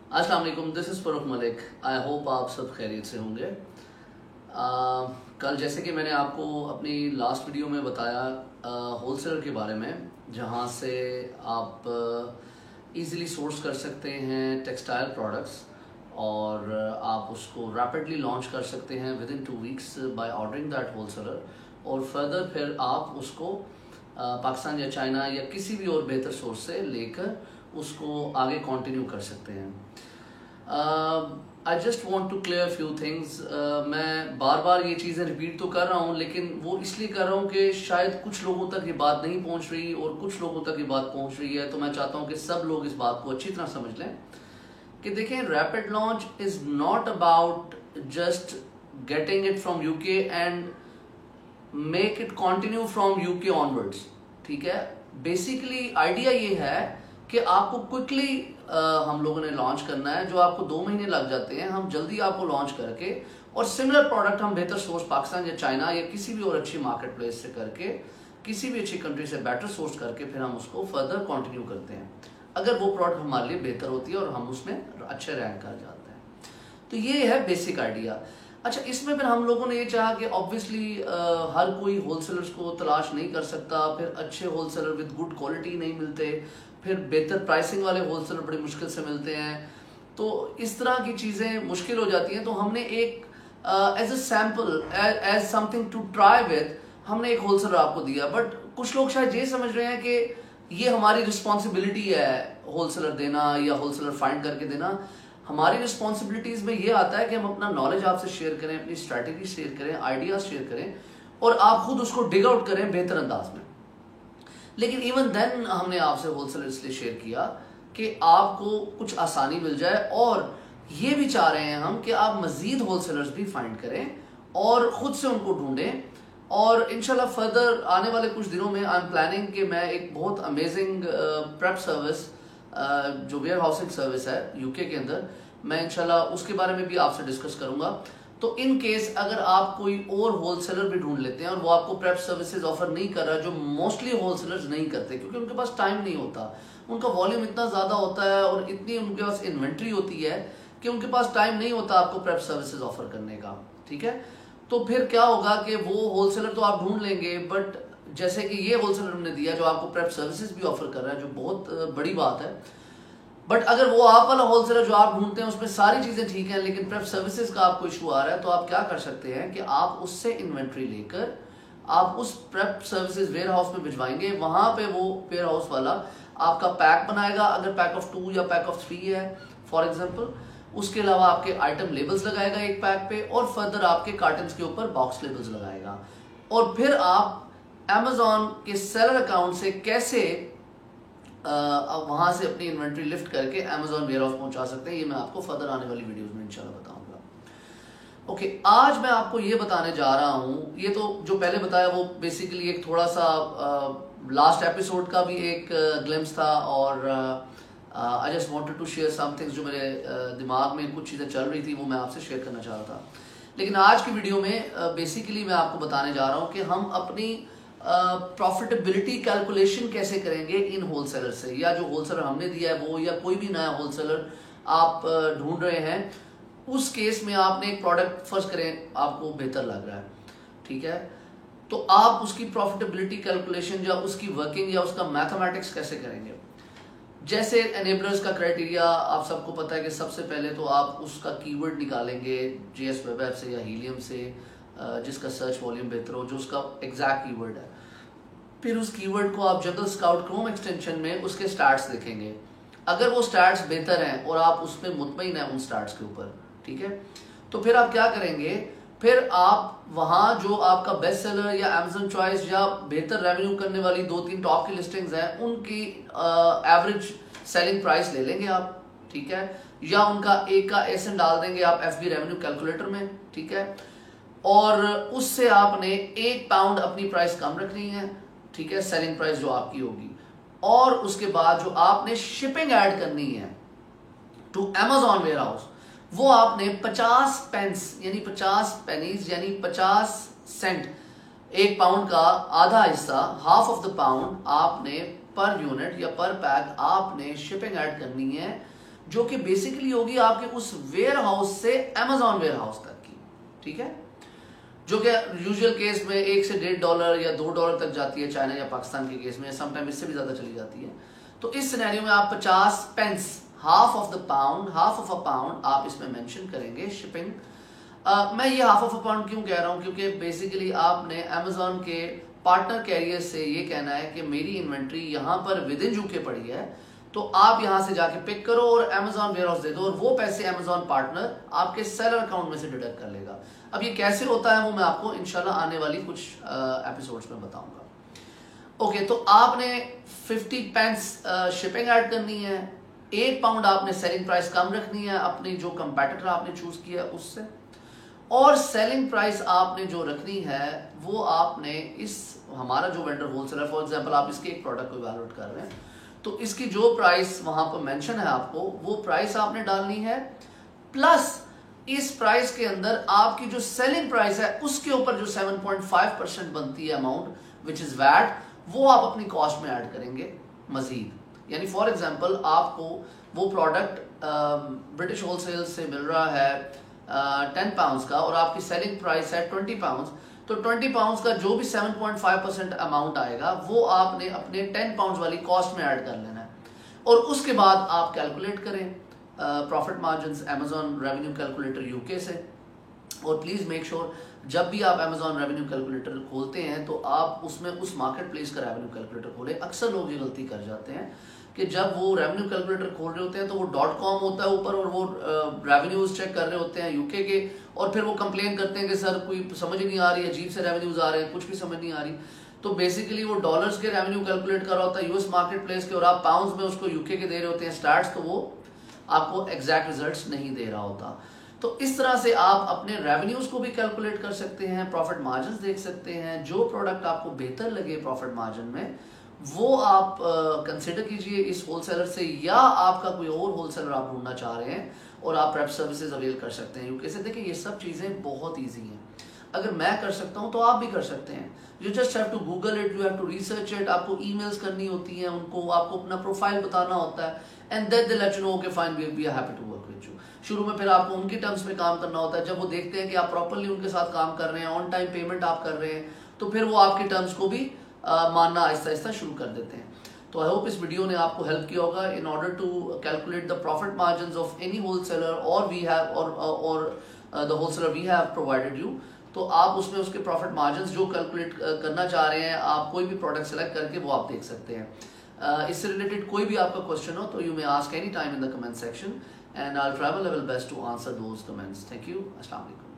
अस्सलाम वालेकुम, this is Farooq Malik. I hope आप सब खैरियत से होंगे। कल जैसे कि मैंने आपको अपनी लास्ट वीडियो में बताया होलसेलर के बारे में, जहां से आप इजीली सोर्स कर सकते हैं टेक्सटाइल प्रोडक्ट्स और आप उसको रैपिडली लॉन्च कर सकते हैं with in 2 weeks by ordering that wholesaler, और फर्दर फिर आप उसको पाकिस्तान या चाइना या किसी भी और बेहतर सोर्स से लेकर उसको आगे कंटिन्यू कर सकते हैं। I just want to clear few things. मैं बार बार ये चीज़ें रिपीट तो कर रहा हूँ, लेकिन वो इसलिए कर रहा हूँ कि शायद कुछ लोगों तक ये बात नहीं पहुँच रही और कुछ लोगों तक ये बात पहुँच रही है। तो मैं चाहता हूँ कि सब लोग इस बात को अच्छी तरह समझ लें कि देखें, rapid launch is not about just getting it from UK and make it continue from UK onwards. ठीक है, बेसिकली आइडिया ये है कि आपको क्विकली हम लोगों ने लॉन्च करना है। जो आपको 2 महीने लग जाते हैं, हम जल्दी आपको लॉन्च करके और सिमिलर प्रोडक्ट हम बेहतर सोर्स पाकिस्तान या चाइना या किसी भी और अच्छी मार्केट प्लेस से करके, किसी भी अच्छी कंट्री से बेटर सोर्स करके फिर हम उसको फर्दर कंटिन्यू करते हैं, अगर वो प्रोडक्ट हमारे लिए बेहतर होती है और हम उसमें अच्छे रैंक कर जाते हैं। तो ये है बेसिक आइडिया। अच्छा, इसमें फिर हम लोगों ने ये चाहा कि ऑब्वियसली हर कोई होलसेलर्स को तलाश नहीं कर सकता, फिर अच्छे होलसेलर विद गुड क्वालिटी नहीं मिलते, फिर बेहतर प्राइसिंग वाले होलसेलर बड़ी मुश्किल से मिलते हैं। तो इस तरह की चीज़ें मुश्किल हो जाती हैं। तो हमने एक as a sample, as something to try with, हमने एक होलसेलर आपको दिया। बट कुछ लोग शायद ये समझ रहे हैं कि ये हमारी रिस्पॉन्सिबिलिटी है होलसेलर देना या होलसेलर फाइंड करके देना। हमारी रिस्पॉन्सिबिलिटीज में ये आता है कि हम अपना नॉलेज आपसे शेयर करें, अपनी स्ट्रैटेजी शेयर करें, आइडियाज शेयर करें और आप खुद उसको डिग आउट करें बेहतर अंदाज में। लेकिन इवन देन हमने आपसे होलसेलर इसलिए शेयर किया कि आपको कुछ आसानी मिल जाए, और ये भी चाह रहे हैं हम कि आप मजीद होलसेलर्स भी फाइंड करें और खुद से उनको ढूंढें। और इंशाल्लाह फर्दर आने वाले कुछ दिनों में आई एम प्लानिंग कि मैं एक बहुत अमेजिंग प्रेप सर्विस, जो वेयर हाउसिंग सर्विस है यूके के अंदर, मैं इंशाल्लाह उसके बारे में भी आपसे डिस्कस करूंगा। तो इन केस अगर आप कोई और होलसेलर भी ढूंढ लेते हैं और वो आपको प्रेप सर्विसेज ऑफर नहीं कर रहा, जो मोस्टली होलसेलर्स नहीं करते क्योंकि उनके पास टाइम नहीं होता, उनका वॉल्यूम इतना ज़्यादा होता है और इतनी उनके पास इन्वेंट्री होती है कि उनके पास टाइम नहीं होता आपको प्रेप सर्विसेज ऑफर करने का। ठीक है, तो फिर क्या होगा कि वो होलसेलर तो आप ढूंढ लेंगे, बट जैसे कि ये होलसेलर हमने दिया जो आपको प्रेप सर्विसेज भी ऑफर कर रहा है, जो बहुत बड़ी बात है। बट अगर वो आप वाला होलसेलर जो आप ढूंढते हैं उसमें सारी चीजें ठीक हैं, लेकिन प्रेप सर्विसेज का आपको इशू आ रहा है, तो आप क्या कर सकते हैं कि आप उससे इन्वेंट्री लेकर आप उस प्रेप सर्विसेज वेयर हाउस में भिजवाएंगे। वहां पे वो वेयर हाउस वाला आपका पैक बनाएगा, अगर पैक ऑफ 2 या पैक ऑफ 3 है फॉर एग्जाम्पल। उसके अलावा आपके आइटम लेबल्स लगाएगा एक पैक पे, और फर्दर आपके कार्टन के ऊपर बॉक्स लेबल्स लगाएगा। और फिर आप Amazon के सेलर अकाउंट से कैसे वहां से अपनी इन्वेंट्री लिफ्ट करके Amazon वेयर हाउस पहुंचा सकते हैं, ये मैं आपको फर्दर आने वाली वीडियोस में इंशाल्लाह बताऊंगा। ओके, आज मैं आपको ये बताने जा रहा हूं, ये तो जो पहले बताया वो बेसिकली एक थोड़ा सा लास्ट एपिसोड का भी एक ग्लिम्स था, और I just wanted to share some things जो मेरे दिमाग में कुछ चीज़ें चल रही थी, वो मैं आपसे शेयर करना चाह रहा था। लेकिन आज की वीडियो में बेसिकली मैं आपको बताने जा रहा हूँ कि हम अपनी प्रॉफिटेबिलिटी कैलकुलेशन कैसे करेंगे इन होलसेलर से, या जो होलसेलर हमने दिया है वो, या कोई भी नया होलसेलर आप ढूंढ रहे हैं। उस केस में आपने एक प्रोडक्ट फर्स्ट करें, आपको बेहतर लग रहा है, ठीक है, तो आप उसकी प्रॉफिटेबिलिटी कैलकुलेशन या उसकी वर्किंग या उसका मैथमेटिक्स कैसे करेंगे। जैसे एनेबलर्स का क्राइटेरिया आप सबको पता है कि सबसे पहले तो आप उसका कीवर्ड निकालेंगे जीएस वेब ऐप से या हीलियम से, जिसका सर्च वॉल्यूम बेहतर हो, जो उसका एग्जैक्ट कीवर्ड है। फिर उस कीवर्ड को आप जनरल स्काउट क्रोम एक्सटेंशन में उसके स्टार्ट्स देखेंगे। अगर वो स्टार्ट्स बेहतर हैं और आप उसमें मुतमईन हैं उन स्टार्ट्स के ऊपर, ठीक है, तो फिर आप क्या करेंगे, फिर आप वहां जो आपका बेस्ट सेलर या Amazon चॉइस या बेहतर रेवेन्यू करने वाली 2-3 टॉप की लिस्टिंग्स हैं, उनकी एवरेज सेलिंग प्राइस ले लेंगे आप, ठीक है, या उनका एक का एसएन डाल देंगे आप FB रेवेन्यू कैलकुलेटर में, ठीक है, और उससे आपने 1 पाउंड अपनी प्राइस कम रखनी है, ठीक है, सेलिंग प्राइस जो आपकी होगी। और उसके बाद जो आपने शिपिंग ऐड करनी है टू Amazon वेयर हाउस, वो आपने 50 पेंस यानी 50 पेनीज यानी 50 सेंट, 1 पाउंड का आधा हिस्सा, हाफ ऑफ द पाउंड आपने पर यूनिट या पर पैक आपने शिपिंग ऐड करनी है जो कि बेसिकली होगी आपके उस वेयर हाउस से अमेजॉन वेयर हाउस तक की, ठीक है, जो कि यूजुअल केस में $1 से $1.5 या $2 तक जाती है चाइना या पाकिस्तान के केस में, समटाइम इससे भी ज्यादा चली जाती है। तो इस सिनेरियो में आप 50 pence, half of a pound आप इसमें मेंशन करेंगे शिपिंग। मैं ये हाफ ऑफ अ पाउंड क्यों कह रहा हूं, क्योंकि बेसिकली आपने अमेजॉन के पार्टनर कैरियर से ये कहना है कि मेरी इन्वेंट्री यहाँ पर विद इन यूके पड़ी है, तो आप यहां से जाके पिक करो और अमेजॉन वेयर हाउस दे दो, और वो पैसे अमेजॉन पार्टनर आपके सेलर अकाउंट में से डिडक्ट कर लेगा। अब ये कैसे होता है वो मैं आपको इंशाल्लाह आने वाली कुछ एपिसोड्स में बताऊंगा। ओके, तो आपने 50 पेंस शिपिंग ऐड करनी है, £1 आपने सेलिंग प्राइस कम रखनी है अपनी जो कंपेटिटर आपने चूज किया है उससे, और सेलिंग प्राइस आपने जो रखनी है वो आपने इस हमारा जो वेंडर होलसेलर, फॉर एग्जांपल आप इसके एक प्रोडक्ट को इवैल्यूएट कर रहे हैं, तो इसकी जो प्राइस वहां पर मेंशन है आपको वो प्राइस आपने डालनी है, प्लस इस प्राइस के अंदर आपकी जो सेलिंग प्राइस है उसके ऊपर जो 7.5% बनती है अमाउंट विच इज वैट, वो आप अपनी कॉस्ट में ऐड करेंगे मजीद। यानी फॉर एग्जांपल आपको वो प्रोडक्ट ब्रिटिश होलसेल से मिल रहा है £10 का और आपकी सेलिंग प्राइस है £20, तो £20 का जो भी 7.5% अमाउंट आएगा वो आपने अपने £10 वाली कॉस्ट में ऐड कर लेना है, और उसके बाद आप कैलकुलेट करें profit margins Amazon revenue calculator UK से। और प्लीज मेक श्योर जब भी आप अमेजॉन रेवेन्यू कैलकुलेटर खोलते हैं तो आप उसमें उस मार्केट प्लेस का रेवेन्यू कैलकुलेटर खोलें। अक्सर लोग ये गलती कर जाते हैं कि जब वो रेवेन्यू कैलकुलेटर खोल रहे होते हैं तो वो .com होता है ऊपर और वो रेवेन्यूज चेक कर रहे होते हैं यूके के, और फिर वो कंप्लेन करते हैं कि सर कोई समझ ही नहीं आ रही, अजीब से रेवेन्यूज आ रहे हैं, कुछ भी समझ नहीं आ रही। तो बेसिकली वो डॉलर्स के रेवेन्यू कैलकुलेट कर रहा होता है यूएस मार्केट प्लेस के, और आप पाउंड्स में उसको यूके के दे रहे होते हैं स्टार्ट्स, तो वो आपको एग्जैक्ट रिजल्ट्स नहीं दे रहा होता। तो इस तरह से आप अपने रेवेन्यूज को भी कैलकुलेट कर सकते हैं, प्रॉफिट मार्जिन देख सकते हैं, जो प्रोडक्ट आपको बेहतर लगे प्रॉफिट मार्जिन में वो आप कंसिडर कीजिए इस होलसेलर से, या आपका कोई और होलसेलर आप ढूंढना चाह रहे हैं और आप प्रेप सर्विसेज अवेल कर सकते हैं यूके से। देखिए ये सब चीजें बहुत ईजी हैं, अगर मैं कर सकता हूं तो आप भी कर सकते हैं। You just have to Google it, you have to research it, आपको ईमेल्स करनी होती हैं उनको, आपको अपना प्रोफाइल बताना होता है, and then they let you know okay fine we are happy to work with you. शुरू में फिर आपको उनकी टर्म्स में काम करना होता है, जब वो देखते हैं कि आप प्रॉपर्ली उनके साथ काम कर रहे हैं, ऑन टाइम पेमेंट आप कर रहे हैं, तो फिर वो आपकी टर्म्स को भी मानना आहिस्ता आहिस्ता शुरू कर देते हैं। तो आई होप इस वीडियो ने आपको हेल्प किया होगा in order to calculate the profit margins of any wholesaler और वी हैव और the wholesaler we have provided you. तो आप उसमें उसके प्रॉफिट मार्जिन्स जो कैलकुलेट करना चाह रहे हैं, आप कोई भी प्रोडक्ट सेलेक्ट करके वो आप देख सकते हैं। इससे रिलेटेड कोई भी आपका क्वेश्चन हो तो you may ask any time in the comment section and I will try my level best to answer those comments. Thank you, अस्सलाम वालेकुम।